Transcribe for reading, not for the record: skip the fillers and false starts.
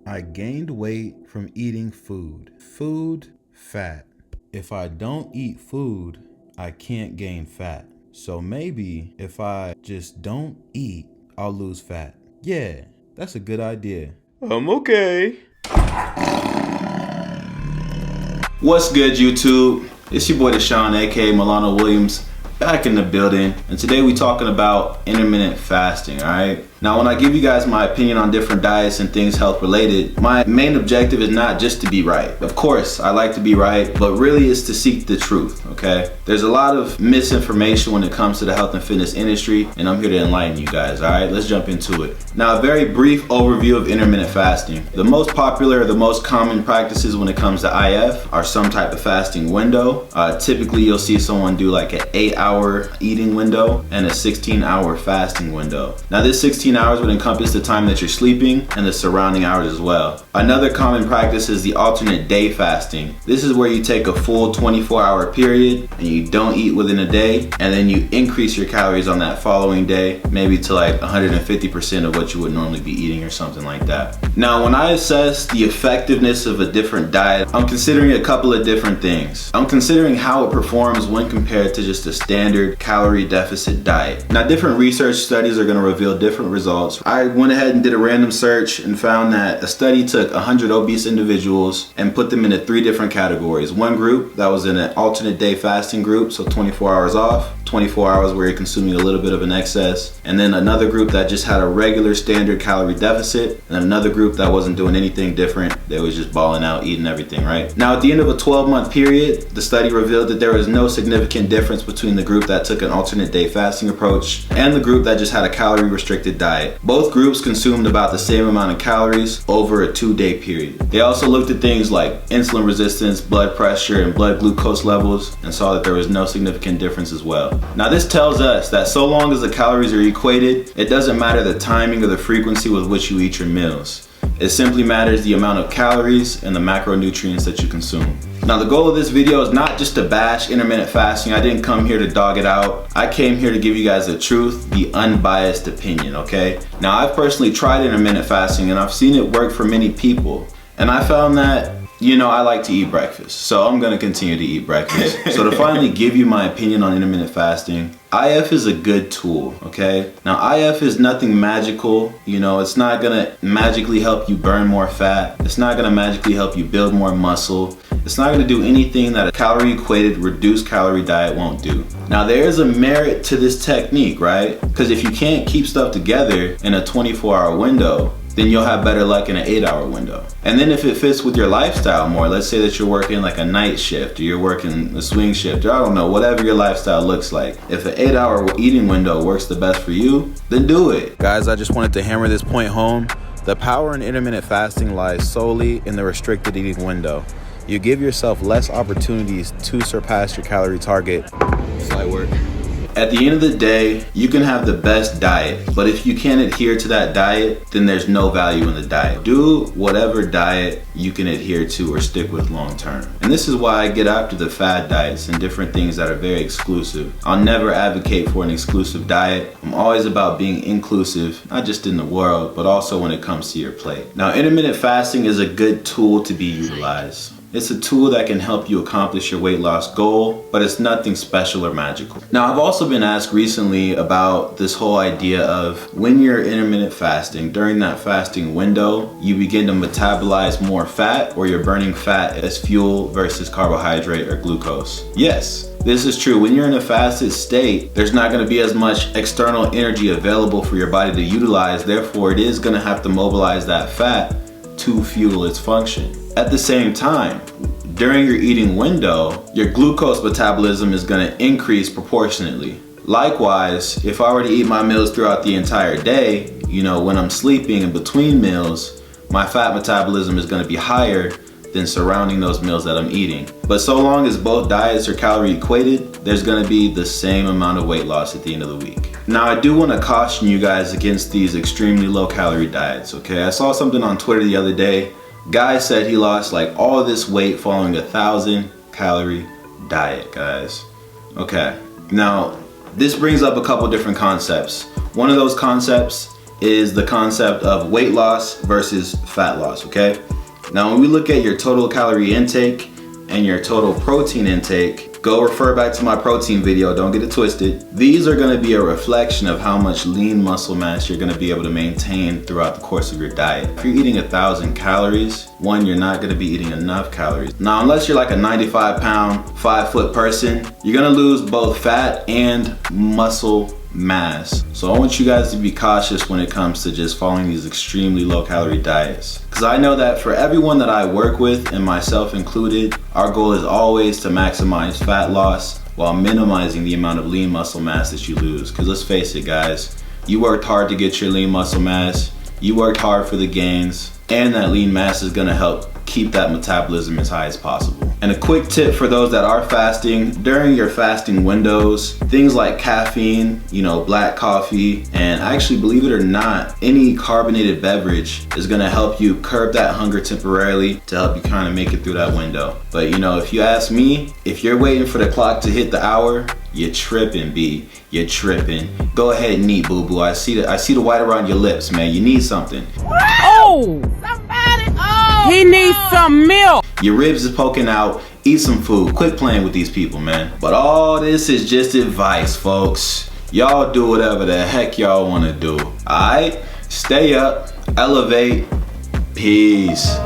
I gained weight from eating food. Food, fat. If I don't eat food, I can't gain fat. So maybe if I just don't eat, I'll lose fat. Yeah, that's a good idea. Okay. What's good, YouTube? It's your boy Deshaun, aka Milano Williams, back in the building, and today we talking about intermittent fasting, alright? Now, when I give you guys my opinion on different diets and things health related, my main objective is not just to be right. Of course, I like to be right, but really it's to seek the truth, okay? There's a lot of misinformation when it comes to the health and fitness industry, and I'm here to enlighten you guys, alright? Let's jump into it. Now, a very brief overview of intermittent fasting. The most popular, the most common practices when it comes to IF are some type of fasting window. Typically, you'll see someone do like an 8-hour eating window and a 16-hour fasting window. Now, this 16 hours would encompass the time that you're sleeping and the surrounding hours as well. Another common practice is the alternate day fasting. This is where you take a full 24-hour period and you don't eat within a day, and then you increase your calories on that following day, maybe to like 150% of what you would normally be eating or something like that. Now, when I assess the effectiveness of a different diet, I'm considering a couple of different things. I'm considering how it performs when compared to just a standard calorie deficit diet. Now, different research studies are going to reveal different results. I went ahead and did a random search and found that a study took 100 obese individuals and put them into 3 different categories. One group that was in an alternate day fasting group, so 24 hours off, 24 hours where you're consuming a little bit of an excess, and then another group that just had a regular standard calorie deficit, and another group that wasn't doing anything different. They was just balling out, eating everything, right? Now, at the end of a 12-month period, the study revealed that there was no significant difference between the group that took an alternate day fasting approach and the group that just had a calorie restricted diet. Both groups consumed about the same amount of calories over a 2-day period. They also looked at things like insulin resistance, blood pressure, and blood glucose levels, and saw that there was no significant difference as well. Now, this tells us that so long as the calories are equated, it doesn't matter the timing or the frequency with which you eat your meals. It simply matters the amount of calories and the macronutrients that you consume. Now, the goal of this video is not just to bash intermittent fasting. I didn't come here to dog it out. I came here to give you guys the truth, the unbiased opinion, okay? Now, I've personally tried intermittent fasting and I've seen it work for many people. And I found that, I like to eat breakfast, so I'm gonna continue to eat breakfast. So to finally give you my opinion on intermittent fasting, IF is a good tool, okay? Now, IF is nothing magical. It's not gonna magically help you burn more fat. It's not gonna magically help you build more muscle. It's not gonna do anything that a calorie equated reduced calorie diet won't do. Now, there is a merit to this technique, right? Because if you can't keep stuff together in a 24-hour window, then you'll have better luck in an 8-hour window. And then if it fits with your lifestyle more, let's say that you're working like a night shift or you're working a swing shift, or I don't know, whatever your lifestyle looks like. If an 8-hour eating window works the best for you, then do it. Guys, I just wanted to hammer this point home. The power in intermittent fasting lies solely in the restricted eating window. You give yourself less opportunities to surpass your calorie target. Slight work. At the end of the day, you can have the best diet, but if you can't adhere to that diet, then there's no value in the diet. Do whatever diet you can adhere to or stick with long term. And this is why I get after the fad diets and different things that are very exclusive. I'll never advocate for an exclusive diet. I'm always about being inclusive, not just in the world, but also when it comes to your plate. Now, intermittent fasting is a good tool to be utilized. It's a tool that can help you accomplish your weight loss goal, but it's nothing special or magical. Now, I've also been asked recently about this whole idea of when you're intermittent fasting, during that fasting window, you begin to metabolize more fat, or you're burning fat as fuel versus carbohydrate or glucose. Yes, this is true. When you're in a fasted state, there's not going to be as much external energy available for your body to utilize. Therefore, it is going to have to mobilize that fat to fuel its function. At the same time, during your eating window, your glucose metabolism is going to increase proportionately. Likewise, if I were to eat my meals throughout the entire day, when I'm sleeping in between meals, my fat metabolism is going to be higher than surrounding those meals that I'm eating. But so long as both diets are calorie equated, there's going to be the same amount of weight loss at the end of the week. Now, I do want to caution you guys against these extremely low calorie diets, okay? I saw something on Twitter the other day. Guy said he lost like all this weight following a 1,000 calorie diet, guys. Okay, now this brings up a couple different concepts. One of those concepts is the concept of weight loss versus fat loss, okay? Now, when we look at your total calorie intake and your total protein intake, go refer back to my protein video, don't get it twisted. These are gonna be a reflection of how much lean muscle mass you're gonna be able to maintain throughout the course of your diet. If you're eating 1,000 calories, one, you're not gonna be eating enough calories. Now, unless you're like a 95 pound, 5 foot person, you're gonna lose both fat and muscle mass. So I want you guys to be cautious when it comes to just following these extremely low calorie diets. Because I know that for everyone that I work with, and myself included, our goal is always to maximize fat loss while minimizing the amount of lean muscle mass that you lose. Because let's face it, guys, you worked hard to get your lean muscle mass, you worked hard for the gains, and that lean mass is gonna help keep that metabolism as high as possible. And a quick tip for those that are fasting, during your fasting windows, things like caffeine, black coffee, and actually, believe it or not, any carbonated beverage is gonna help you curb that hunger temporarily to help you kind of make it through that window. But if you ask me, if you're waiting for the clock to hit the hour, you're tripping, B. You're tripping. Go ahead and eat, boo-boo. I see the white around your lips, man. You need something. Oh! He needs some milk. Your ribs is poking out. Eat some food. Quit playing with these people, man. But all this is just advice, folks. Y'all do whatever the heck y'all want to do. Alright? Stay up. Elevate. Peace.